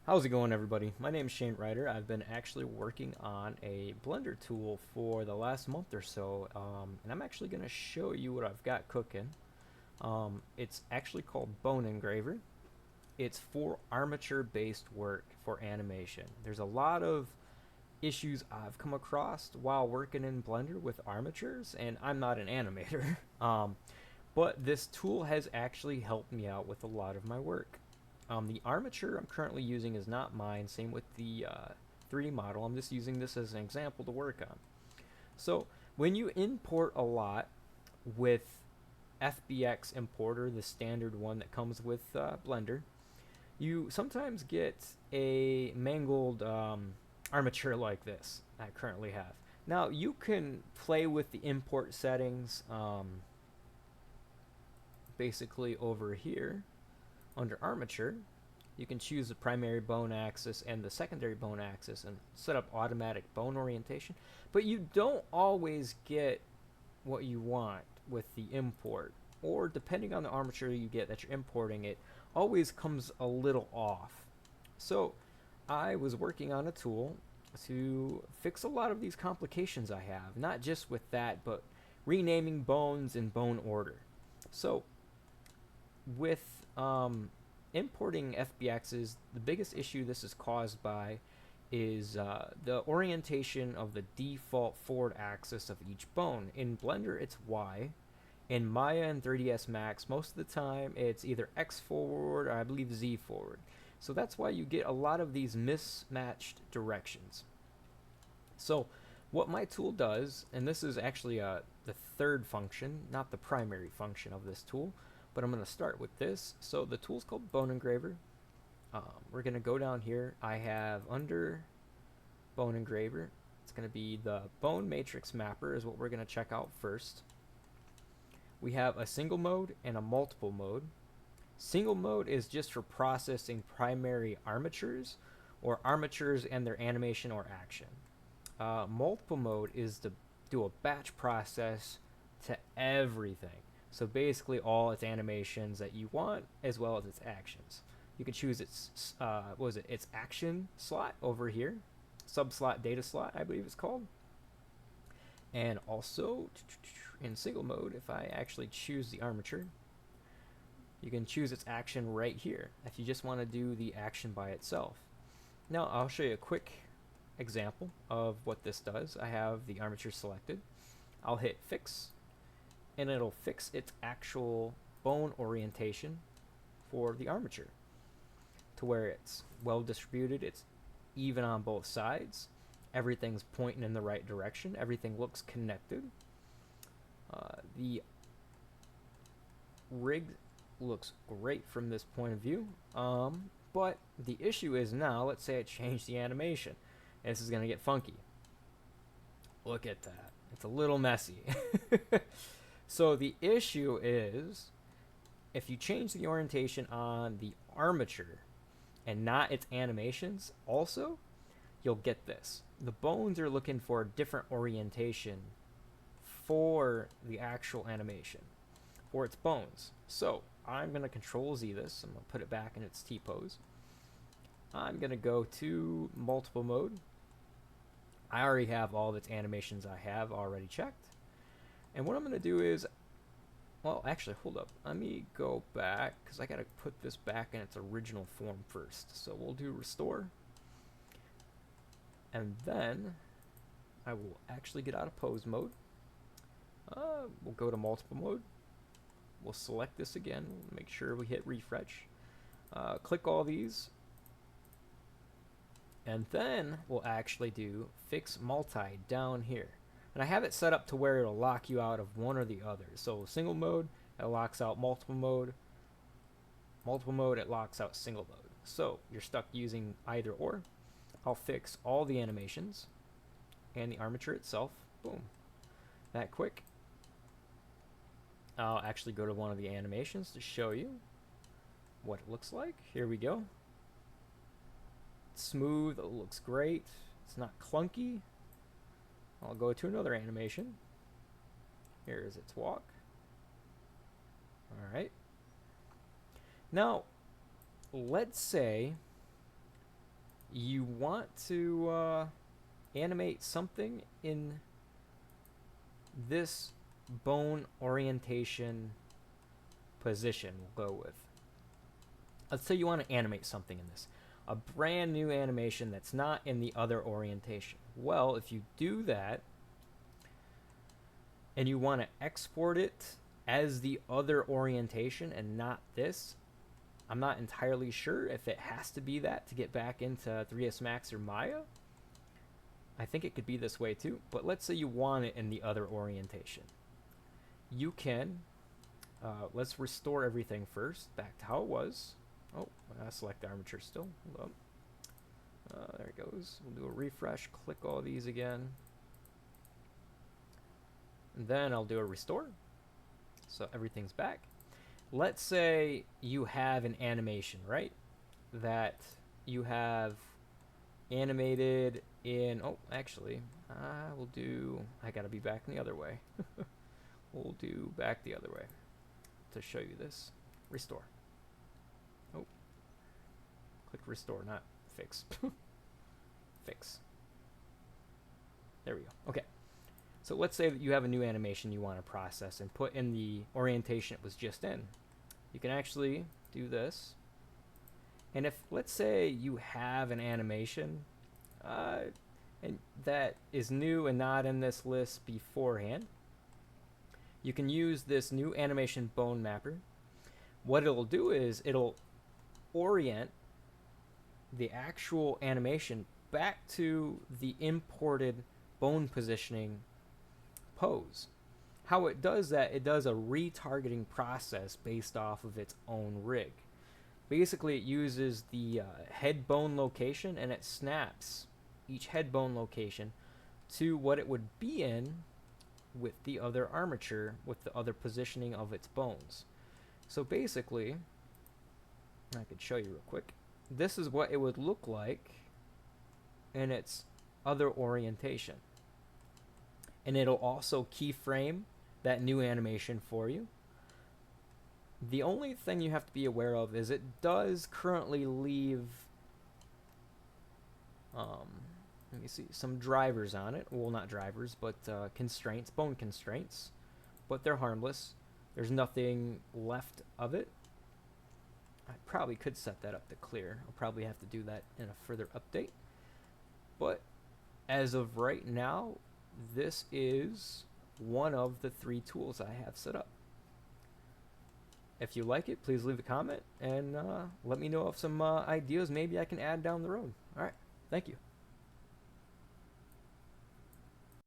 How's it going, everybody? My name is Shane Ryder. I've been actually working on a Blender tool for the last month or so, and I'm actually going to show you what I've got cooking. It's actually called Bone Engraver. It's for armature-based work for animation. There's a lot of issues I've come across while working in Blender with armatures, and I'm not an animator. But this tool has actually helped me out with a lot of my work. The armature I'm currently using is not mine, same with the 3D model. I'm just using this as an example to work on. So when you import a lot with FBX importer, the standard one that comes with Blender, you sometimes get a mangled armature like this I currently have. Now you can play with the import settings basically over here under armature. You can choose the primary bone axis and the secondary bone axis and set up automatic bone orientation, but you don't always get what you want with the import, or depending on the armature you get that you're importing, it always comes a little off. So I was working on a tool to fix a lot of these complications I have, not just with that, but renaming bones in bone order. So with importing FBXs, the biggest issue this is caused by is the orientation of the default forward axis of each bone. In Blender, it's Y. In Maya and 3ds Max, most of the time it's either X forward or I believe Z forward. So that's why you get a lot of these mismatched directions. So what my tool does, and this is actually the third function, not the primary function of this tool, but I'm going to start with this. So the tool's called Bone Engraver. We're going to go down here. I have under Bone Engraver, it's going to be the Bone Matrix Mapper is what we're going to check out first. We have a single mode and a multiple mode. Single mode is just for processing primary armatures or armatures and their animation or action. Multiple mode is to do a batch process to everything. So basically all its animations that you want as well as its actions. You can choose its its action slot over here, subslot data slot I believe it's called. And also in single mode, if I actually choose the armature, you can choose its action right here if you just want to do the action by itself. Now I'll show you a quick example of what this does. I have the armature selected. I'll hit fix and it'll fix its actual bone orientation for the armature to where it's well distributed, it's even on both sides, everything's pointing in the right direction, everything looks connected. The rig looks great from this point of view, but the issue is now, let's say I change the animation. This is going to get funky. Look at that. It's a little messy. So the issue is, if you change the orientation on the armature and not its animations also, you'll get this. The bones are looking for a different orientation for the actual animation, for its bones. So I'm going to Control Z this. I'm going to put it back in its T-pose. I'm going to go to multiple mode. I already have all of its animations I have already checked. And what I'm going to do is, well, actually, hold up. Let me go back, because I got to put this back in its original form first. So we'll do restore. And then I will actually get out of pose mode. We'll go to multiple mode. We'll select this again. Make sure we hit refresh. Click all these. And then we'll actually do fix multi down here. And I have it set up to where it'll lock you out of one or the other. So single mode, it locks out multiple mode. Multiple mode, it locks out single mode. So you're stuck using either or. I'll fix all the animations and the armature itself. Boom. That quick. I'll actually go to one of the animations to show you what it looks like. Here we go. It's smooth, it looks great. It's not clunky. I'll go to another animation. Here is its walk. Alright. Now, let's say you want to animate something in this bone orientation position we'll go with. Let's say you want to animate something in this. A brand new animation that's not in the other orientation. Well, if you do that and you want to export it as the other orientation and not this, I'm not entirely sure if it has to be that to get back into 3ds Max or Maya. I think it could be this way too, but let's say you want it in the other orientation. You can, let's restore everything first, back to how it was. Oh, select the armature still, hold up. There it goes. We'll do a refresh, click all these again. And then I'll do a restore. So everything's back. Let's say you have an animation, right? That you have animated in, oh, actually, we'll do, I gotta be back in the other way. We'll do back the other way to show you this. Restore. Oh, click restore, not fix. Fix. There we go. Okay. So let's say that you have a new animation you want to process and put in the orientation it was just in. You can actually do this. And if, let's say, you have an animation and that is new and not in this list beforehand, you can use this new animation bone mapper. What it'll do is it'll orient the actual animation back to the imported bone positioning pose. How it does that, it does a retargeting process based off of its own rig. Basically, it uses the head bone location and it snaps each head bone location to what it would be in with the other armature, with the other positioning of its bones. So basically, I could show you real quick. This is what it would look like in its other orientation. And it'll also keyframe that new animation for you. The only thing you have to be aware of is it does currently leave, let me see, some drivers on it. Well, not drivers, but constraints, bone constraints. But they're harmless. There's nothing left of it. I probably could set that up to clear. I'll probably have to do that in a further update. But as of right now, this is one of the 3 tools I have set up. If you like it, please leave a comment and let me know of some ideas maybe I can add down the road. All right, thank you.